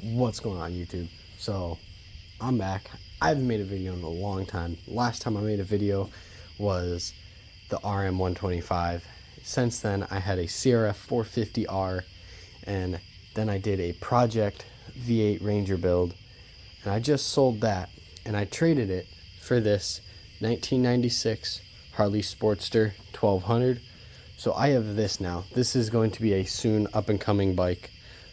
What's going on, YouTube? So I'm back. I haven't made a video in a long time. Last time I made a video was the RM125. Since then I had a CRF 450R, and then I did a Project V8 Ranger build, and I just sold that and I traded it for this 1996 Harley Sportster 1200. So I have this now. This is going to be a soon up and coming bike.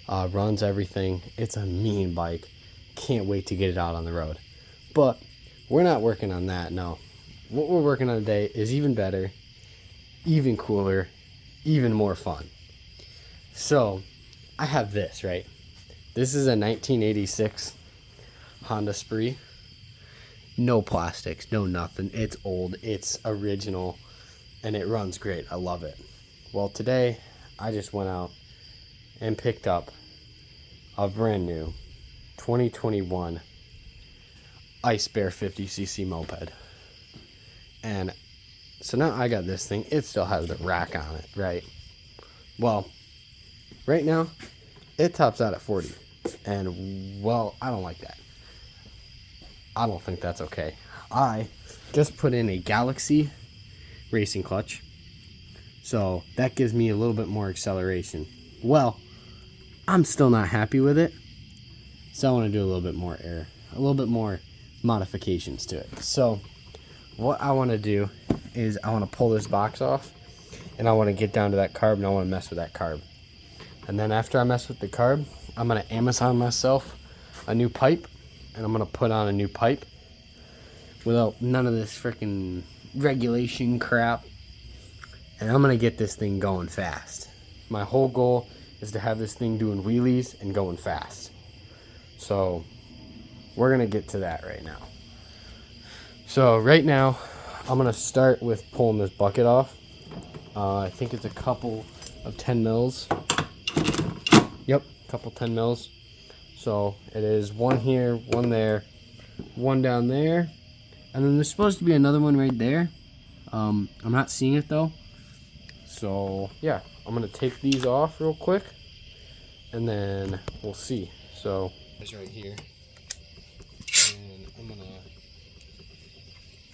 Runs everything. It's a mean bike. Can't wait to get it out on the road. But we're not working on that, no. What we're working on today is even better, even cooler, even more fun. So I have this, right? This is a 1986 Honda Spree. No plastics, no nothing. It's old, it's original, and it runs great. I love it. Well, today I just went out and picked up a brand new 2021 icebear 50cc moped. And so now I got this thing. It still has the rack on it, right? Well, right now it tops out at 40, and well, I don't like that. I don't think that's okay. I just put in a Galaxy racing clutch, so that gives me a little bit more acceleration. Well, I'm still not happy with it, so I want to do a little bit more air, a little bit more modifications to it. So what I want to do is I want to pull this box off, and I want to get down to that carb, and I want to mess with that carb. And then after I mess with the carb, I'm going to Amazon myself a new pipe, and I'm going to put on a new pipe without none of this freaking regulation crap, and I'm going to get this thing going fast. My whole goal is to have this thing doing wheelies and going fast. So we're going to get to that right now. So right now I'm going to start with pulling this bucket off. I think it's a couple of 10 mils. Yep, a couple 10 mils. So it is one here, one there, one down there, and then there's supposed to be another one right there. I'm not seeing it though. So yeah, I'm gonna take these off real quick, and then we'll see. So it's right here, and I'm gonna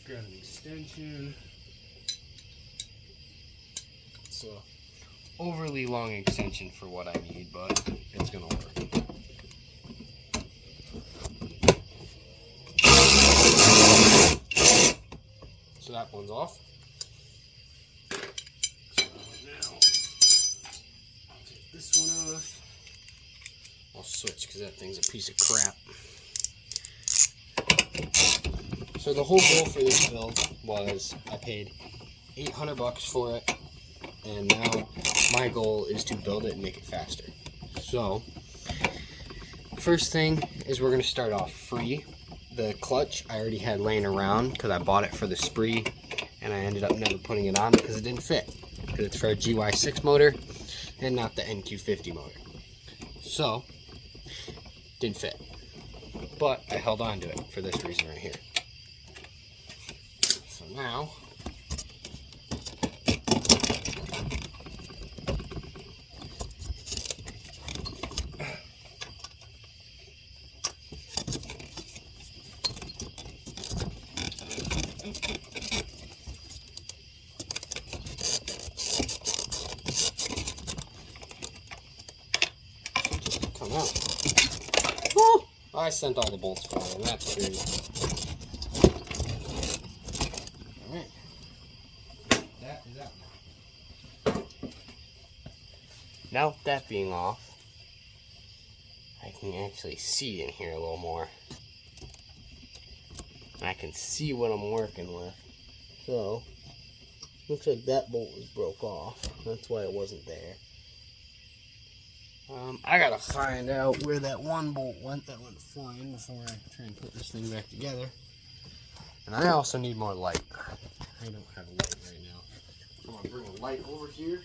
grab an extension. It's a overly long extension for what I need, but it's gonna work. So that one's off. So now I'll take this one off. I'll switch because that thing's a piece of crap. So the whole goal for this build was I paid $800 for it, and now my goal is to build it and make it faster. So first thing is we're going to start off free. The clutch I already had laying around because I bought it for the Spree, and I ended up never putting it on because it didn't fit, because it's for a GY6 motor and not the NQ50 motor. So didn't fit, but I held on to it for this reason right here. So now come out. Woo! I sent all the bolts flying. That's great. Alright. That is out now. Now with that being off, I can actually see in here a little more. And I can see what I'm working with. So, looks like that bolt was broke off. That's why it wasn't there. I gotta find out where that one bolt went that went flying before I try and put this thing back together. And I also need more light. I don't have a light right now. I'm gonna bring a light over here.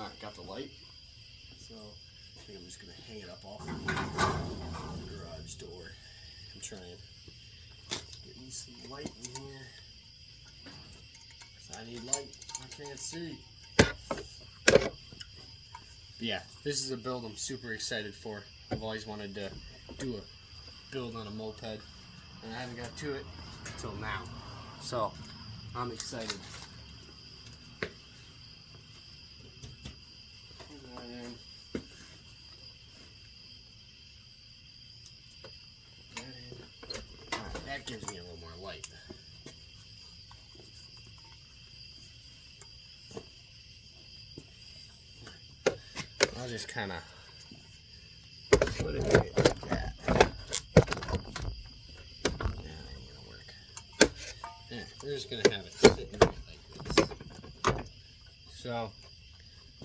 Alright, got the light. So I think I'm just gonna hang it up off the garage door and try and get me some light in here. I need light. I can't see. But yeah, this is a build I'm super excited for. I've always wanted to do a build on a moped, and I haven't got to it until now. So I'm excited. That gives me a little more light. I'll just kind of put it right like that. That ain't gonna work. Yeah, we're just gonna have it sitting right like this. So,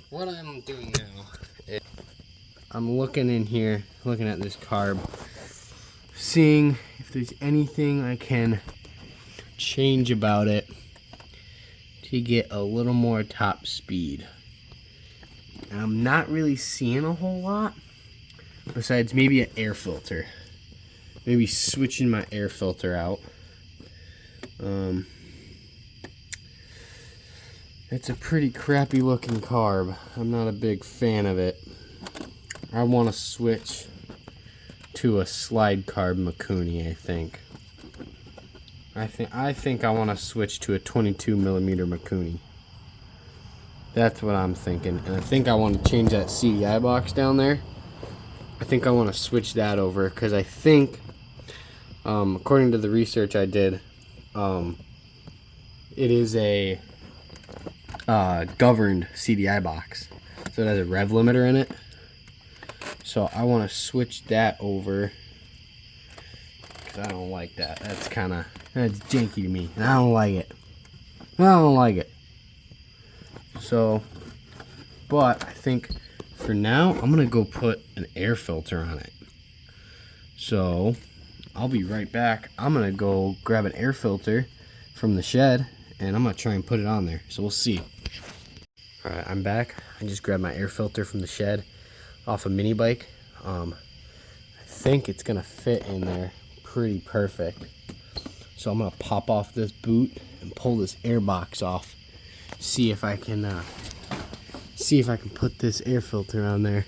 what I'm doing now is I'm looking in here, looking at this carb, seeing if there's anything I can change about it to get a little more top speed. And I'm not really seeing a whole lot besides maybe an air filter. Maybe switching my air filter out. It's a pretty crappy looking carb. I'm not a big fan of it. I want to switch to a slide carb Mikuni, I think. I think I want to switch to a 22 millimeter Mikuni. That's what I'm thinking. And I think I want to change that CDI box down there. I think I want to switch that over because I think, according to the research I did, it is a governed CDI box. So it has a rev limiter in it. So I want to switch that over because I don't like that. That's janky to me. And I don't like it. So, but I think for now, I'm going to go put an air filter on it. So, I'll be right back. I'm going to go grab an air filter from the shed, and I'm going to try and put it on there. So, we'll see. Alright, I'm back. I just grabbed my air filter from the shed off a mini bike. I think it's going to fit in there pretty perfect. So, I'm going to pop off this boot and pull this air box off. See if I can put this air filter on there.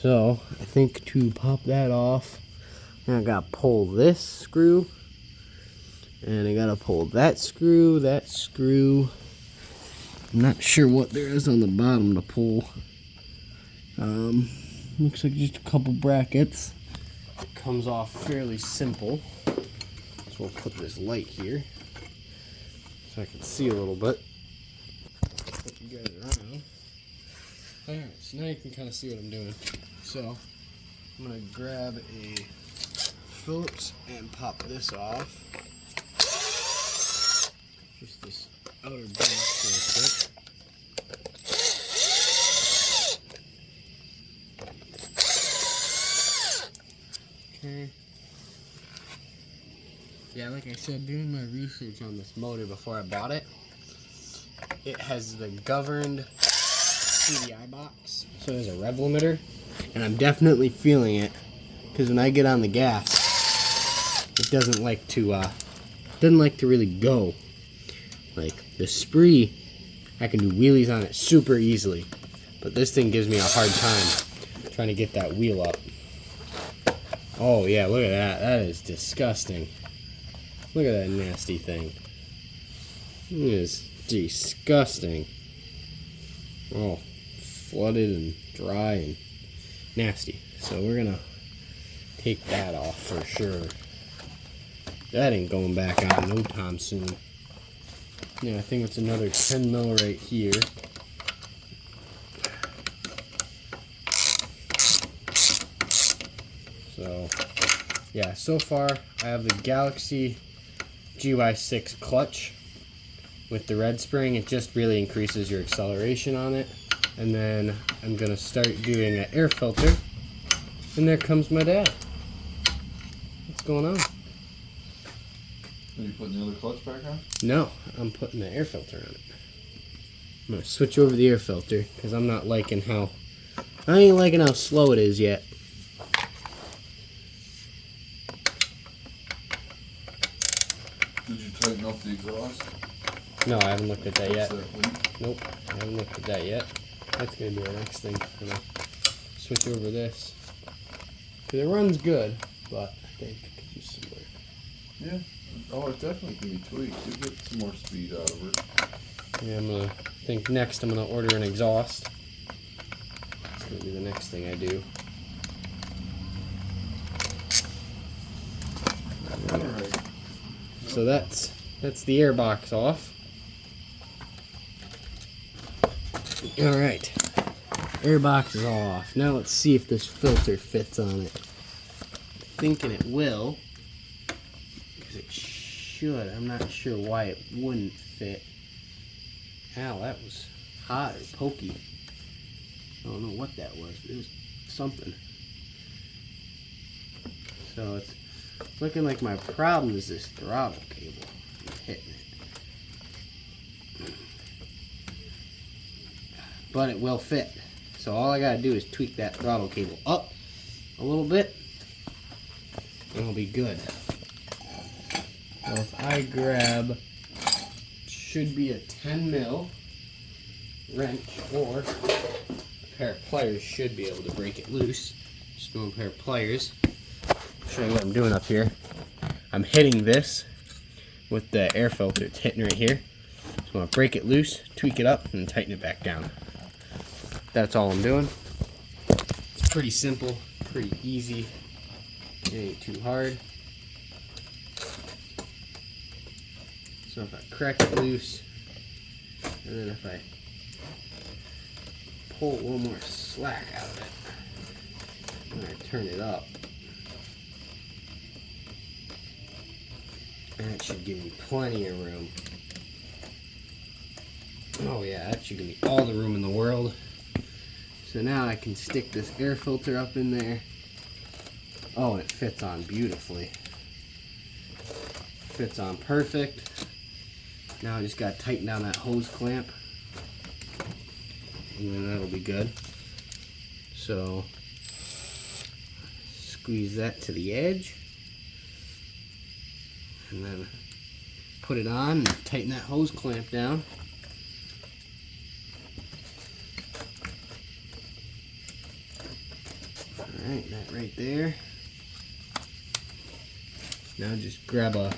So I think to pop that off, I gotta pull this screw, and I gotta pull that screw. I'm not sure what there is on the bottom to pull. Looks like just a couple brackets. It comes off fairly simple. So we'll put this light here so I can see a little bit. Put you guys around. Alright, so now you can kind of see what I'm doing. So, I'm going to grab a Phillips and pop this off. Just this outer box real quick. Okay. Yeah, like I said, doing my research on this motor before I bought it, it has the governed CDI box, so there's a rev limiter, and I'm definitely feeling it, because when I get on the gas, it doesn't like to really go. Like, the Spree, I can do wheelies on it super easily, but this thing gives me a hard time trying to get that wheel up. Oh yeah, look at that, that is disgusting. Look at that nasty thing. It is disgusting. Oh, flooded and dry and nasty. So we're gonna take that off for sure. That ain't going back on no time soon. Yeah, I think it's another 10 mil right here. So, yeah, so far I have the Galaxy GY6 clutch with the red spring. It just really increases your acceleration on it. And then I'm gonna start doing an air filter, and there comes my dad. What's going on? Are you putting the other clutch back on? No, I'm putting the air filter on it. I'm gonna switch over the air filter because I ain't liking how slow it is yet. Did you tighten up the exhaust? No, I haven't looked at that yet. That Nope, I haven't looked at that yet. That's gonna be our next thing. I'm gonna switch over this. Cause it runs good, but I think it could use some work. Yeah. Oh, it definitely can be tweaked. You get some more speed out of it. Yeah, next I'm gonna order an exhaust. That's gonna be the next thing I do. Alright. So that's the air box off. Alright. Air box is all off. Now let's see if this filter fits on it. Thinking it will. Because it should. I'm not sure why it wouldn't fit. Ow, that was hot or pokey. I don't know what that was, but it was something. So it's looking like my problem is this throttle cable. I'm hitting it. But it will fit. So all I gotta do is tweak that throttle cable up a little bit and it'll be good. So if I grab, should be a 10 mil wrench or a pair of pliers, should be able to break it loose. Just doing a pair of pliers. I'll show you what I'm doing up here. I'm hitting this with the air filter. It's hitting right here. So I'm gonna break it loose, tweak it up, and tighten it back down. That's all I'm doing. It's pretty simple, pretty easy. It ain't too hard. So if I crack it loose, and then if I pull a little more slack out of it, and I turn it up, that should give me plenty of room. Oh yeah, that should give me all the room in the world. So now I can stick this air filter up in there. Oh, and it fits on beautifully. Fits on perfect. Now I just got to tighten down that hose clamp. And then that'll be good. So, squeeze that to the edge. And then put it on and tighten that hose clamp down. Alright, that right there. Now just grab a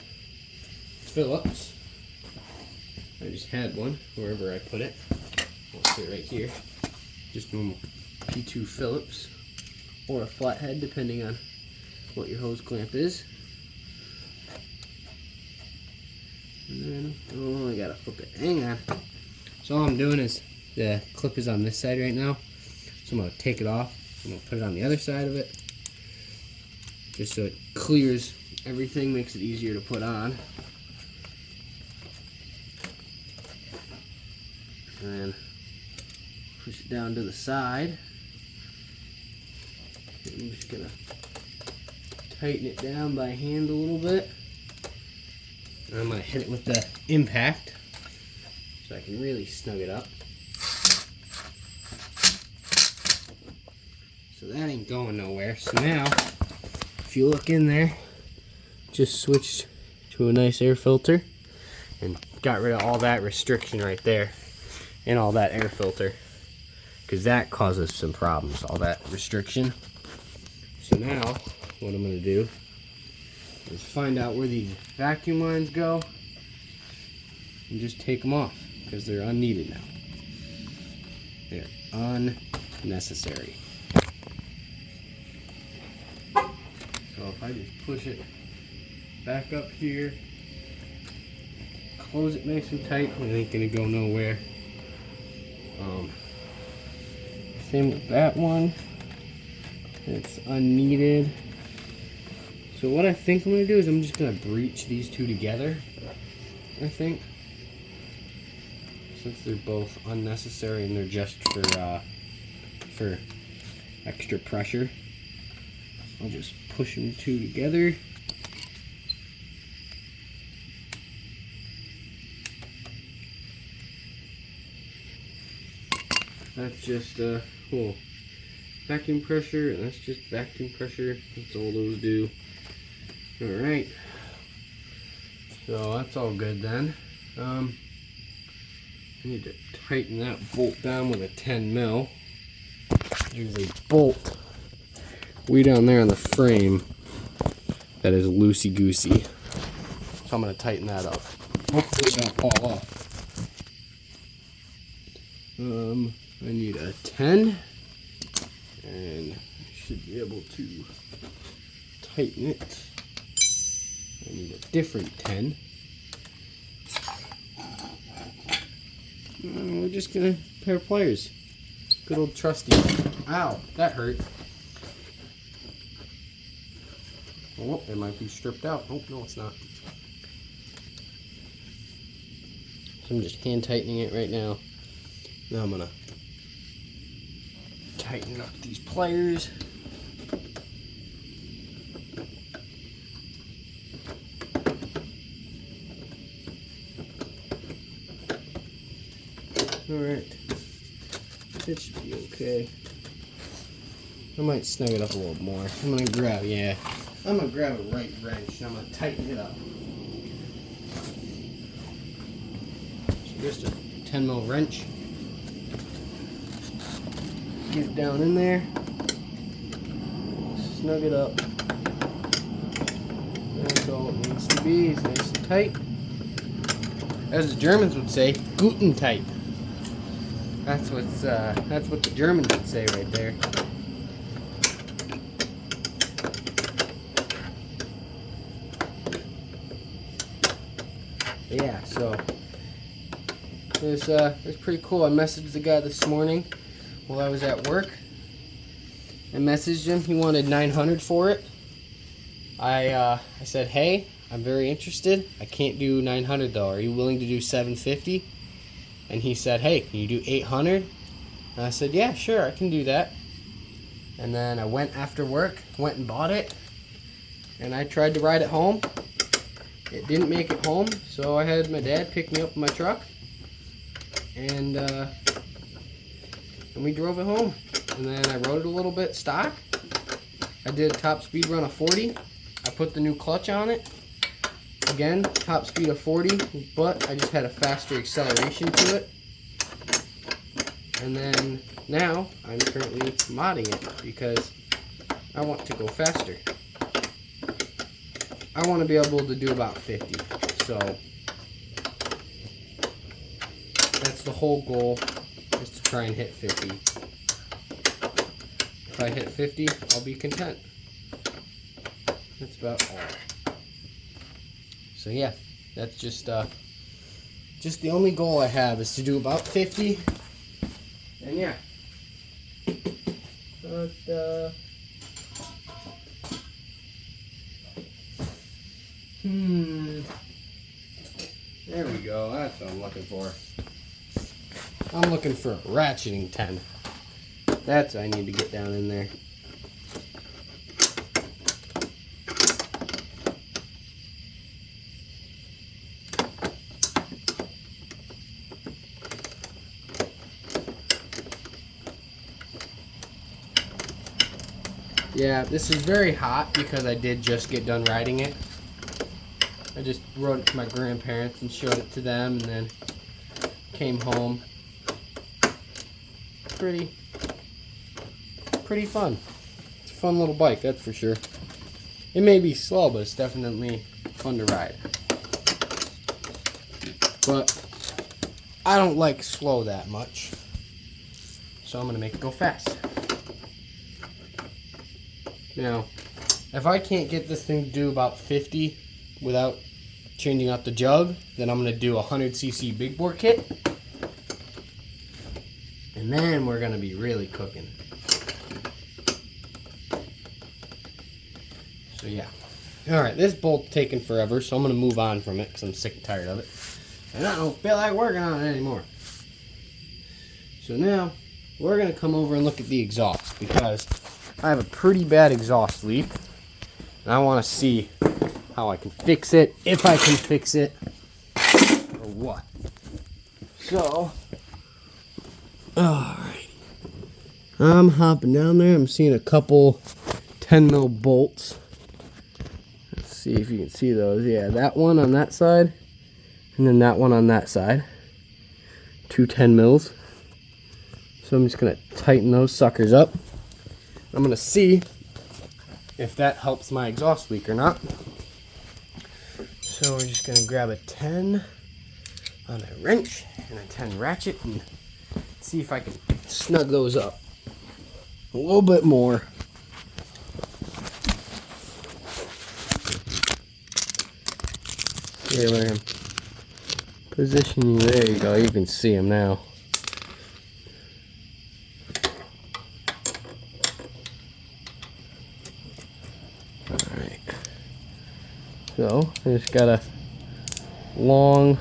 Phillips. I just had one wherever I put it. I'll put it right here. Just normal P2 Phillips or a flathead depending on what your hose clamp is. And then, oh, I gotta flip it. Hang on. So all I'm doing is the clip is on this side right now. So I'm gonna take it off. I'm gonna put it on the other side of it. Just so it clears everything, makes it easier to put on. And then push it down to the side. I'm just gonna tighten it down by hand a little bit. And I'm gonna hit it with the impact so I can really snug it up. So that ain't going nowhere. So now, if you look in there, just switched to a nice air filter and got rid of all that restriction right there and all that air filter, because that causes some problems, all that restriction. So now what I'm going to do is find out where these vacuum lines go and just take them off because they're unneeded now. They're unnecessary. So if I just push it back up here, close it nice and tight, it ain't gonna go nowhere. Same with that one. It's unneeded. So what I think I'm gonna do is I'm just gonna breech these two together, I think. Since they're both unnecessary and they're just for extra pressure. I'll just push them two together. That's just vacuum pressure, and that's just vacuum pressure. That's all those do. Alright. So that's all good then. I need to tighten that bolt down with a 10 mil. There's a bolt way down there on the frame that is loosey-goosey. So I'm going to tighten that up. Hopefully it don't fall off. I need a 10, and I should be able to tighten it. I need a different 10. We're just gonna pair of pliers. Good old trusty. Ow, that hurt. Oh, it might be stripped out. Oh, no, it's not. So I'm just hand tightening it right now. Now I'm gonna tighten up these pliers. Alright, it should be okay. I might snug it up a little more. I'm gonna grab a right wrench and I'm gonna tighten it up. So just a 10 mil wrench. Get it down in there. Snug it up. That's all it needs to be. It's nice and tight. As the Germans would say, guten tight. That's what the Germans would say right there. Yeah, so it was pretty cool. I messaged the guy this morning while I was at work. I messaged him. He wanted 900 for it. I said, hey, I'm very interested. I can't do 900 though. Are you willing to do 750? And he said, hey, can you do 800? And I said, yeah, sure, I can do that. And then I went after work, went and bought it, and I tried to ride it home. It didn't make it home, so I had my dad pick me up in my truck, and we drove it home. And then I rode it a little bit stock. I did a top speed run of 40. I put the new clutch on it. Again, top speed of 40, but I just had a faster acceleration to it. And then now I'm currently modding it because I want to go faster. I want to be able to do about 50. So that's the whole goal, is to try and hit 50. If I hit 50, I'll be content. That's about all. So yeah, that's just the only goal I have is to do about 50. And yeah. But there we go. That's what I'm looking for. I'm looking for a ratcheting 10. That's what I need to get down in there. Yeah, this is very hot because I did just get done riding it. I just rode it to my grandparents and showed it to them, and then came home. Pretty fun. It's a fun little bike, that's for sure. It may be slow, but it's definitely fun to ride. But I don't like slow that much, so I'm gonna make it go fast. Now, if I can't get this thing to do about 50 without changing out the jug, then I'm going to do a 100cc big bore kit. And then we're going to be really cooking. So yeah. Alright, this bolt's taking forever, so I'm going to move on from it because I'm sick and tired of it. And I don't feel like working on it anymore. So now, we're going to come over and look at the exhaust because I have a pretty bad exhaust leak, and I want to see how I can fix it, if I can fix it, or what. So, alright. I'm hopping down there. I'm seeing a couple 10 mil bolts. Let's see if you can see those. Yeah, that one on that side, and then that one on that side. 2 10 mils. So I'm just gonna tighten those suckers up. I'm gonna see if that helps my exhaust leak or not. So we're just gonna grab a 10 on a wrench and a 10 ratchet and see if I can snug those up a little bit more. Here, let him position you. There you go. You can see him now. Alright. So, I just got a long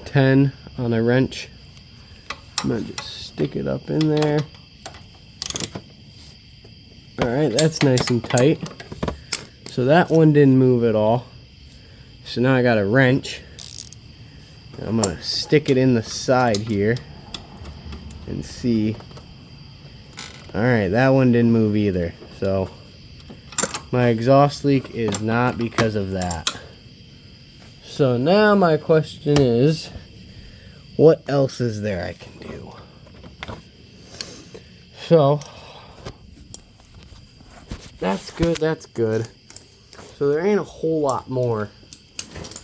10 on a wrench. I'm going to just stick it up in there. Alright, that's nice and tight. So that one didn't move at all. So now I got a wrench. I'm going to stick it in the side here and see. Alright, that one didn't move either. So my exhaust leak is not because of that. So now my question is, what else is there I can do? So that's good, that's good. So there ain't a whole lot more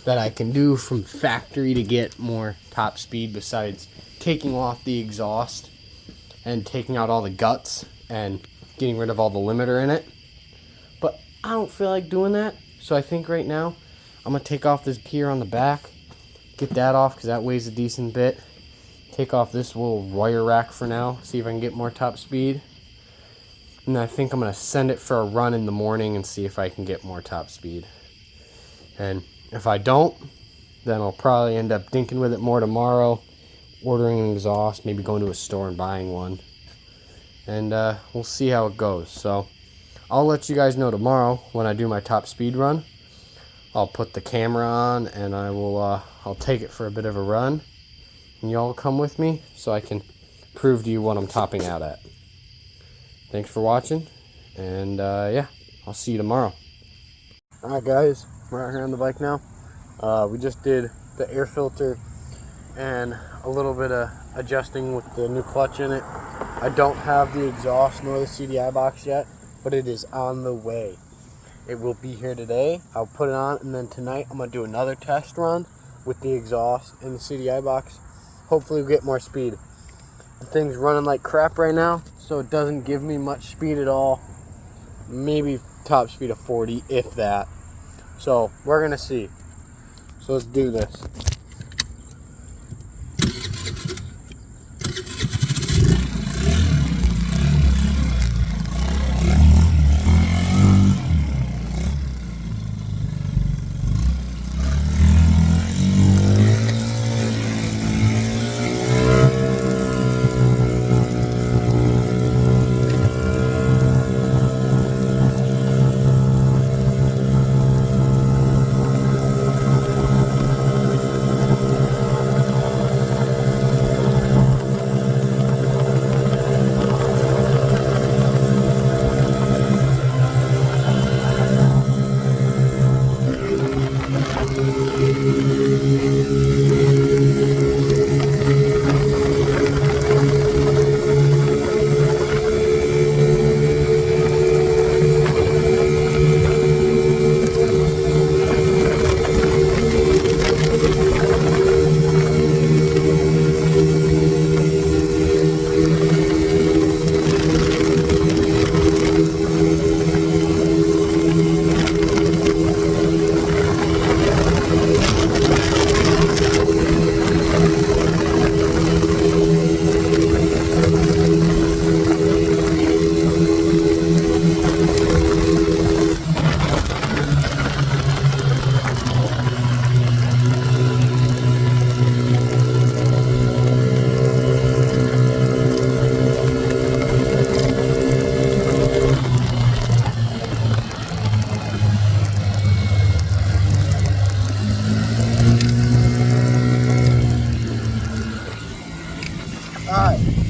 that I can do from factory to get more top speed besides taking off the exhaust and taking out all the guts and getting rid of all the limiter in it. But I don't feel like doing that. So I think right now I'm gonna take off this gear on the back, get that off because that weighs a decent bit. Take off this little wire rack for now, see if I can get more top speed. And I think I'm gonna send it for a run in the morning and see if I can get more top speed. And if I don't, then I'll probably end up dinking with it more tomorrow, ordering an exhaust, maybe going to a store and buying one. And we'll see how it goes. So I'll let you guys know tomorrow when I do my top speed run. I'll put the camera on and I'll take it for a bit of a run. And y'all come with me so I can prove to you what I'm topping out at. Thanks for watching, and yeah, I'll see you tomorrow. Alright guys, we're out here on the bike now. We just did the air filter and a little bit of adjusting with the new clutch in it. I don't have the exhaust nor the CDI box yet, but it is on the way. It will be here today. I'll put it on, and then tonight I'm going to do another test run with the exhaust and the CDI box. Hopefully we'll get more speed. The thing's running like crap right now, so it doesn't give me much speed at all. Maybe top speed of 40, if that. So we're going to see. So let's do this.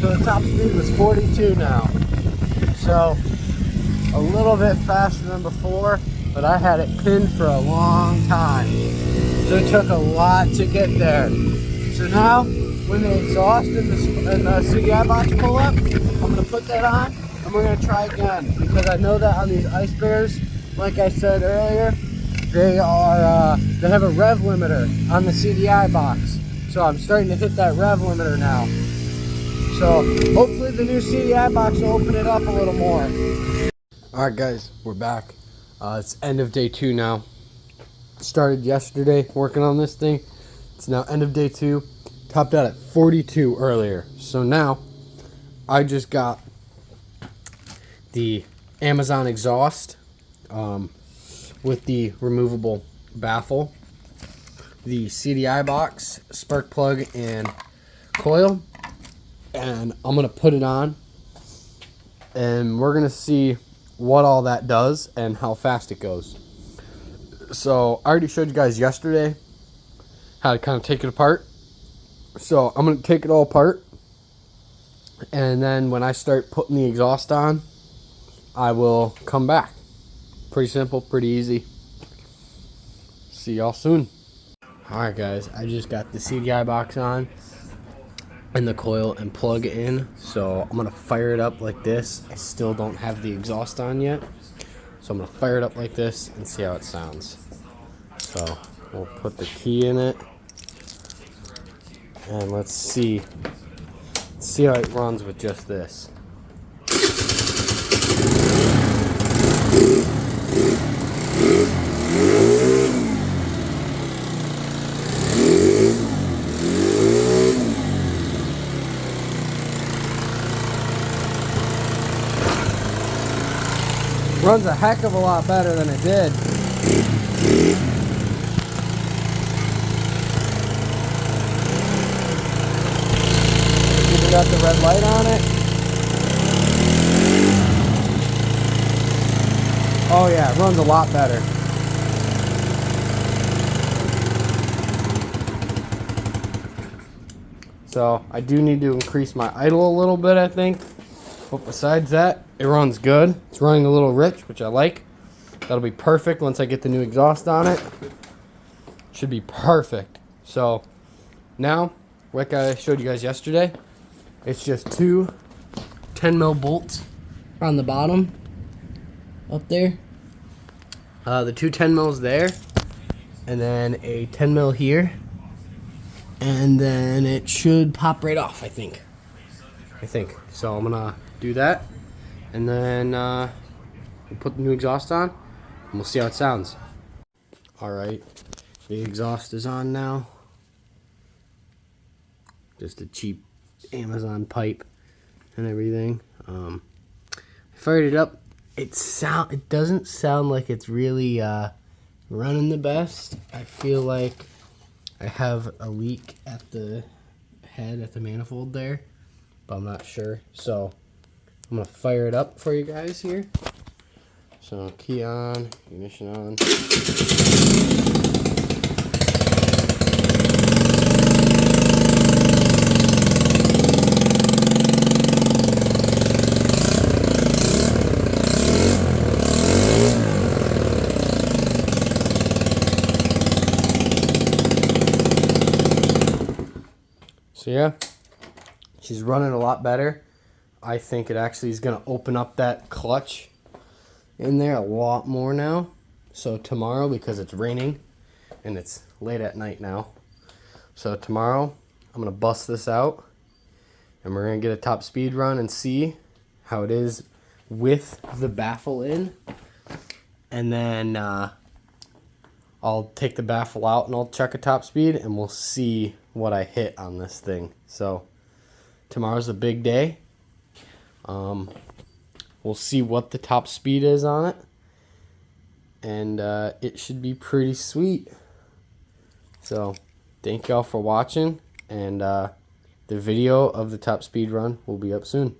So the top speed was 42 now. So a little bit faster than before, but I had it pinned for a long time. So it took a lot to get there. So now, when the exhaust and the CDI box pull up, I'm going to put that on and we're going to try again. Because I know that on these ice bears, like I said earlier, they have a rev limiter on the CDI box. So I'm starting to hit that rev limiter now. So hopefully the new CDI box will open it up a little more. Alright guys, we're back. It's end of day 2 now. Started yesterday working on this thing. It's now end of day 2. Topped out at 42 earlier. So now I just got the Amazon exhaust with the removable baffle, the CDI box, spark plug, and coil. And I'm going to put it on. And we're going to see what all that does and how fast it goes. So I already showed you guys yesterday how to kind of take it apart. So I'm going to take it all apart, and then when I start putting the exhaust on, I will come back. Pretty simple, pretty easy. See y'all soon. Alright guys, I just got the CDI box on and the coil and plug in. So I'm going to fire it up like this. I still don't have the exhaust on yet. So I'm going to fire it up like this and see how it sounds. So we'll put the key in it. And let's see how it runs with just this. Runs a heck of a lot better than it did. Even got the red light on it. Oh yeah, it runs a lot better. So I do need to increase my idle a little bit, I think. But besides that, it runs good. It's running a little rich, which I like. That'll be perfect once I get the new exhaust on it. Should be perfect. So now, like I showed you guys yesterday, it's just two 10mm bolts on the bottom up there. The two 10mm there, and then a 10mm here, and then it should pop right off, I think. So I'm gonna do that, and then we'll put the new exhaust on and we'll see how it sounds. Alright, the exhaust is on now. Just a cheap Amazon pipe and everything. I fired it up. It doesn't sound like it's really running the best. I feel like I have a leak at the head, at the manifold there, but I'm not sure. So I'm gonna fire it up for you guys here. So key on, ignition on. So yeah, she's running a lot better. I think it actually is going to open up that clutch in there a lot more now. So tomorrow, because it's raining and it's late at night now, so tomorrow I'm going to bust this out and we're going to get a top speed run and see how it is with the baffle in. And then I'll take the baffle out and I'll check a top speed and we'll see what I hit on this thing. So tomorrow's a big day. We'll see what the top speed is on it, and it should be pretty sweet. So thank y'all for watching, and the video of the top speed run will be up soon.